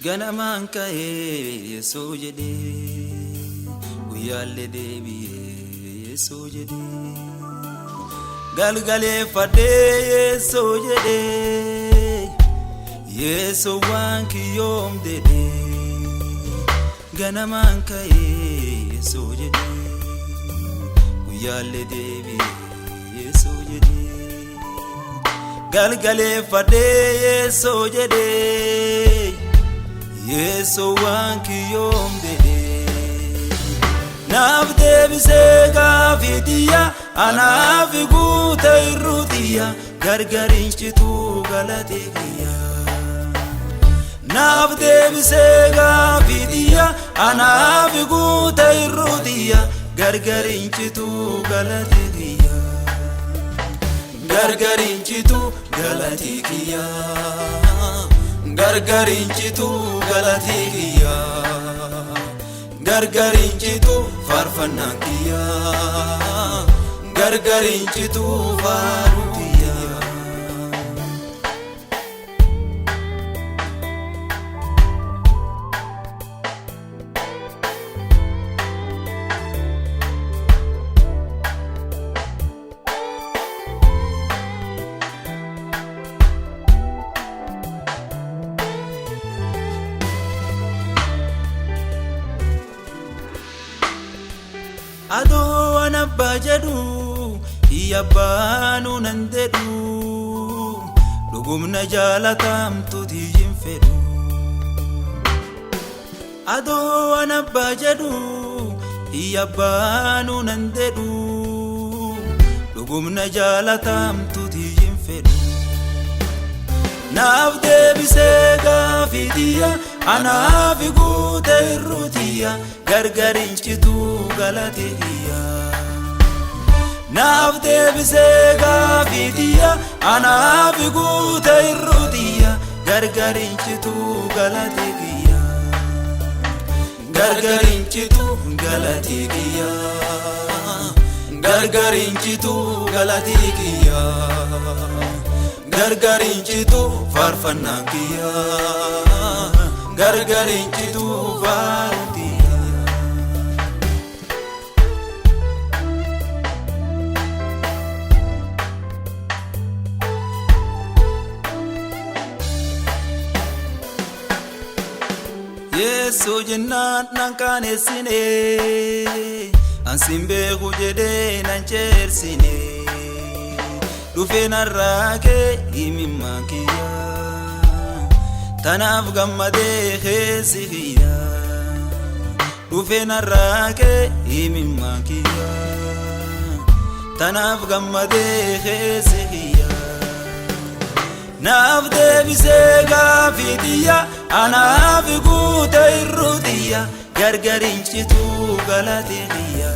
Ganamaan ka'ee Yesuus jedhee guyyaallee deebi'ee Yesuus jedhee galgaleeffadhee Yesuus jedhee Yesuus waan kiyyoom dedhee ganamaan ka'ee Yesuus jedhee guyyaallee deebi'ee Yesuus jedhee galgaleeffadhee Yesuus jedhee Yesuus waan kiyyoom dedhee naaf deebisee gaafitiyya anaaf guute irruutiyya gargariin cituu galatee kiyya naaf deebisee gaafitiyya anaaf guute irruutiyya gargariin cituu galatee kiyya gargariin cituu galatee kiyya gargariin cituu galatee kiyya gargariin cituu faarfannaan kiyya gargariin cituu faaruu kiyya Adoo anabba jedhu iyabbaanu nan dedhu dhugumna jaalatamtuuti hin fedhu adoo anabba jedhu iyabbaanu nan dedhu dhugumna jaalatamtuuti hin fedhu naaf deebisee gaafitiyya anaaf guute irruutiyya gargariin cituu galatee kiyya naaf deebisee gaafitiyya anaaf guute irruutiyya gargariin cituu galatee kiyya gargariin cituu galatee kiyya gargariin cituu galatee kiyya gargariin cituu faarfannaan kiyya gargariin cituu faaruu kiyya Yesuus jennaan nan kaaneessine ansin beeku jedhee nan ceersine dhufee narraa kee himimmaan kiyya tanaaf gammadee keessi kiyya dhufee narraa kee himimmaan kiyya tanaaf gammadee keessi kiyya naaf deebisee gaafitiyya anaaf guute irruutiyya gargariin cituu galatee kiyya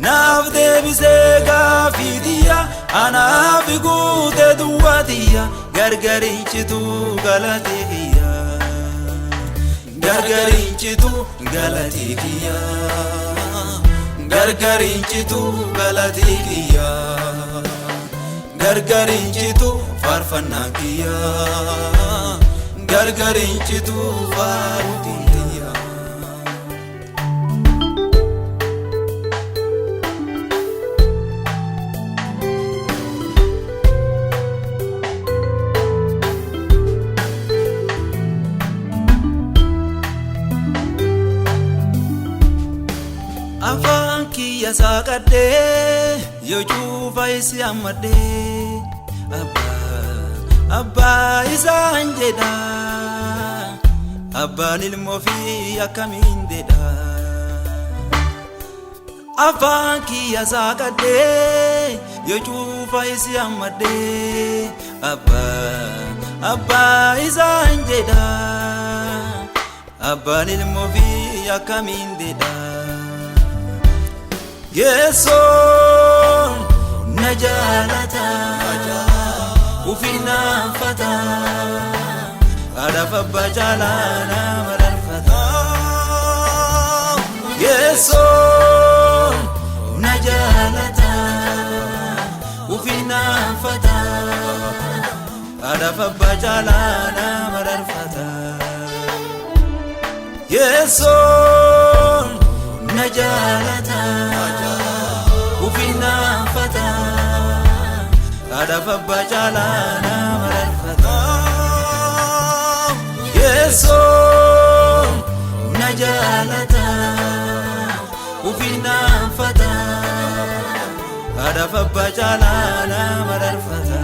naaf deebisee gaafitiyya anaaf guute duwwaatiyya gargariin cituu galatee kiyya gargariin cituu galatee kiyya gargariin cituu galatee kiyya gargariin cituu faarfannaan kiyya gargariin cituu faaruu kiyya afaan kiyya saaqadhee yoo cuufa isi ammadhee abbaa isaan jedha abbaan ilmoo fi akkamiin dedha afaan kiyya saaqadhee yoo cuufa isi ammadhee abbaa isaan jedha abbaan ilmoo fi akkamiin dedha Yesoon na jaalata ufina fata Adafa bajalana mararfata Yesoon na jaalata ufina fata Adafa bajalana mararfata Yesoon na jaalata ufina fata Adafa bajalana mararfata Yesoon na jaalata ufina fata Adafa bajalana mararfata